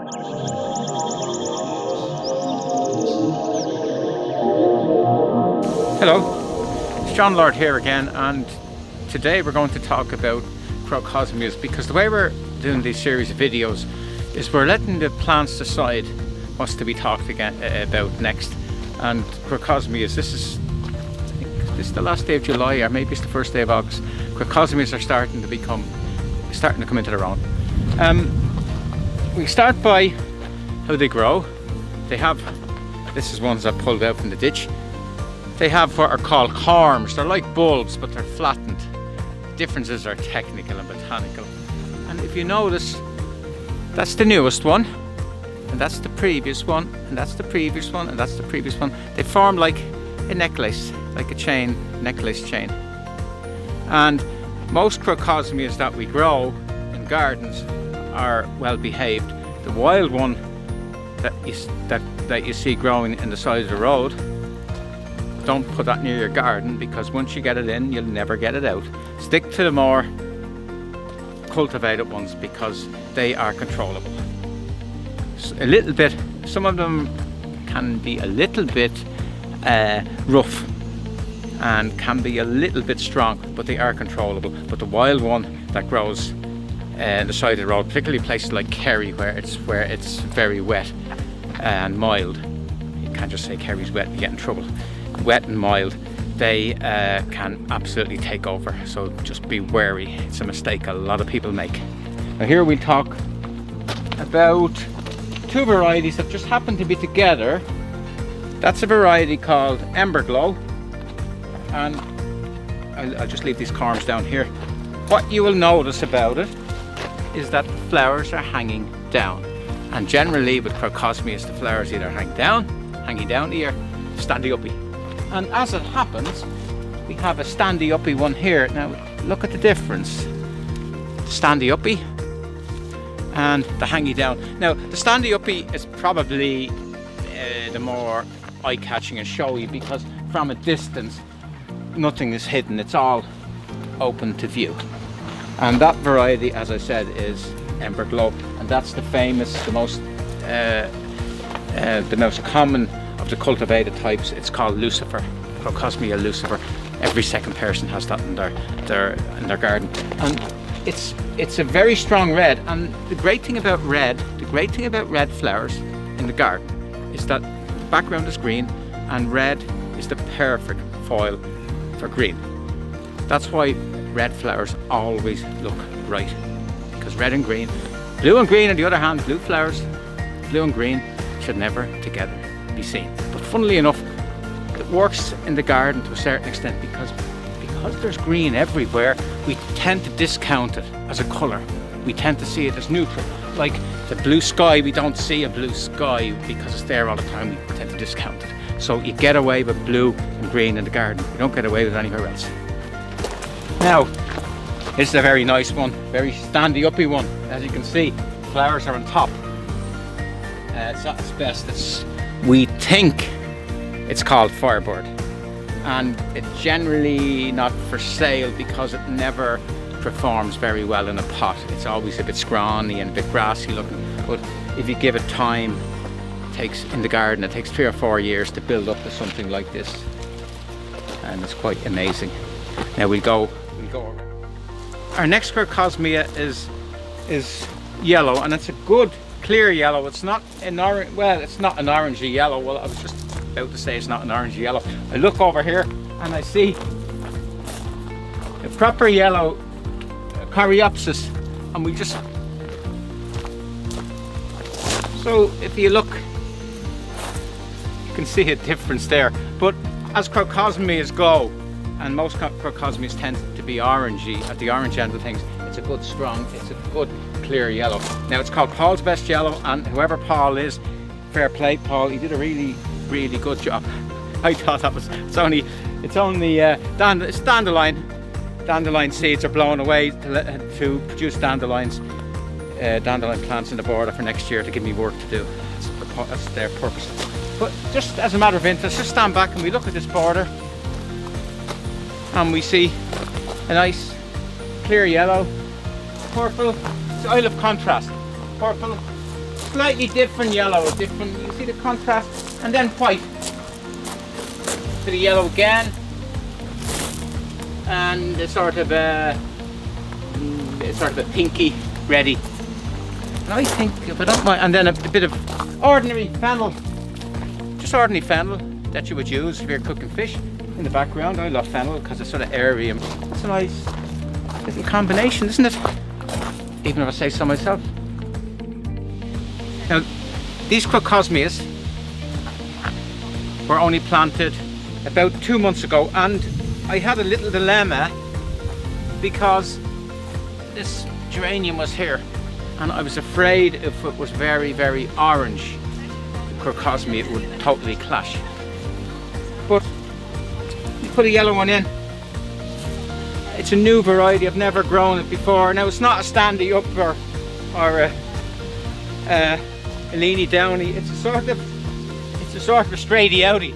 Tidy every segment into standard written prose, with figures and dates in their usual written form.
Hello, it's John Lord here again, and today we're going to talk about Crocosmias, because the way we're doing these series of videos is we're letting the plants decide what's to be talked about next. And Crocosmias, this is the last day of July, or maybe it's the first day of August. Crocosmias are starting to come into their own. We start by how they grow. This is ones I pulled out from the ditch. They have what are called corms. They're like bulbs, but they're flattened. The differences are technical and botanical. And if you notice, that's the newest one, and that's the previous one, and that's the previous one, and that's the previous one. They form like a necklace, like a chain, necklace chain. And most Crocosmias that we grow in gardens are well behaved. The wild one that you see growing in the side of the road, don't put that near your garden, because once you get it in, you'll never get it out. Stick to the more cultivated ones because they are controllable. A little bit, some of them can be a little bit rough and can be a little bit strong, but they are controllable. But the wild one that grows on the side of the road, particularly places like Kerry where it's very wet and mild, you can't just say Kerry's wet, you get in trouble. Wet and mild, they can absolutely take over, so just be wary. It's a mistake a lot of people make. Now here we'll talk about two varieties that just happen to be together. That's a variety called Emberglow, and I'll just leave these corms down here. What you will notice about it is that the flowers are hanging down, and generally with Crocosmias the flowers either hanging down here, standy uppy. And as it happens, we have a standy uppy one here. Now look at the difference. Standy uppy and the hangy down. Now the standy uppy is probably the more eye-catching and showy, because from a distance nothing is hidden, it's all open to view. And that variety, as I said, is Emberglow, and that's the famous, the most common of the cultivated types. It's called Lucifer, Crocosmia Lucifer. Every second person has that in their garden, and it's a very strong red. And the great thing about red flowers in the garden is that the background is green, and red is the perfect foil for green. That's why red flowers always look right, because red and green, blue and green on the other hand, blue flowers, blue and green should never together be seen. But funnily enough, it works in the garden to a certain extent, because there's green everywhere, we tend to discount it as a colour. We tend to see it as neutral. Like the blue sky, we don't see a blue sky because it's there all the time, we tend to discount it. So you get away with blue and green in the garden, you don't get away with it anywhere else. Now, this is a very nice one, very standy uppy one. As you can see, flowers are on top. It's at its best. We think it's called Firebird, and it's generally not for sale because it never performs very well in a pot. It's always a bit scrawny and a bit grassy looking, but if you give it time, in the garden it takes 3 or 4 years to build up to something like this, and it's quite amazing. Now we'll go over. Our next Crocosmia is yellow, and it's a good clear yellow. It's not an orange. Well, it's not an orangey yellow. Well, I was just about to say it's not an orangey yellow. I look over here and I see a proper yellow Coreopsis, and we just. So if you look, you can see a difference there. But as Crocosmias go, and most Crocosmias tend to be orangey at the orange end of things, it's a good clear yellow. Now it's called Paul's Best Yellow, and whoever Paul is, fair play Paul, he did a really good job. I thought that was, it's only dandelion seeds are blown away to produce dandelion plants in the border for next year to give me work to do. That's their purpose. But just as a matter of interest, just stand back and we look at this border, and we see a nice clear yellow, purple. I love contrast. Purple, slightly different yellow, different, you see the contrast, and then white to the yellow again, and a sort of a pinky reddy. And I think, if I don't mind, and then a bit of ordinary fennel, just ordinary fennel that you would use if you're cooking fish in the background. I love fennel because it's sort of airy and it's a nice little combination, isn't it? Even if I say so myself. Now, these Crocosmias were only planted about 2 months ago, and I had a little dilemma because this geranium was here and I was afraid if it was very, very orange, the Crocosmia would totally clash. But you put a yellow one in. It's a new variety, I've never grown it before. Now it's not a standy up or a leany downy. It's a sort of a straighty outy.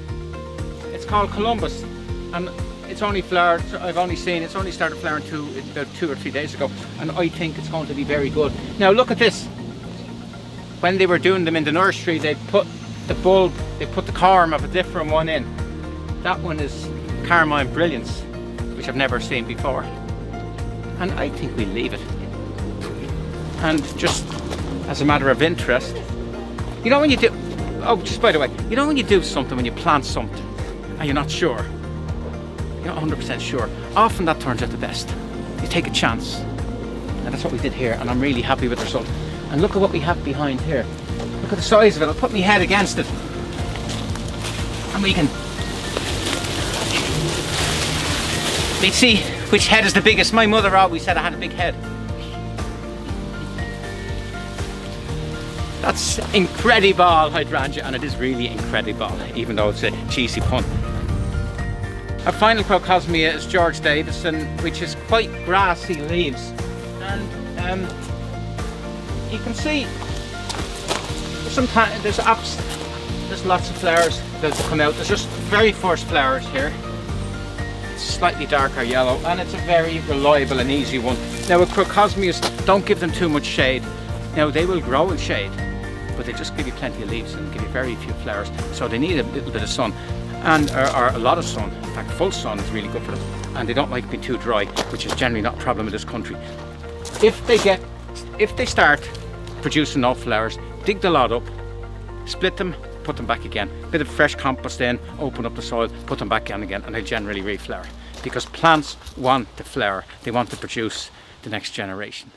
It's called Columbus, and it's only flowered. I've only seen it's only started flowering about 2 or 3 days ago, and I think it's going to be very good. Now look at this. When they were doing them in the nursery, they put the bulb, they put the corm of a different one in. That one is Carmine Brilliant, which I've never seen before, and I think we'll leave it. And just as a matter of interest, you know when you do, oh just by the way, you know when you do something, when you plant something and you're not sure, you're not 100% sure, often that turns out the best. You take a chance, and that's what we did here, and I'm really happy with the result. And look at what we have behind here. Look at the size of it. I'll put my head against it and we can see which head is the biggest. My mother always said I had a big head. That's incredible hydrangea, and it is really incredible, even though it's a cheesy pun. Our final Crocosmia is George Davison, which is quite grassy leaves, and you can see sometimes there's lots of flowers that come out. There's just very first flowers here. Slightly darker yellow, and it's a very reliable and easy one. Now with Crocosmias, don't give them too much shade. Now they will grow in shade, but they just give you plenty of leaves and give you very few flowers, so they need a little bit of sun, and or a lot of sun. In fact, full sun is really good for them, and they don't like being too dry, which is generally not a problem in this country. If they start producing no flowers, dig the lot up, split them, put them back again, bit of fresh compost in, open up the soil, put them back in again, and they generally reflower, because plants want to flower, they want to produce the next generation.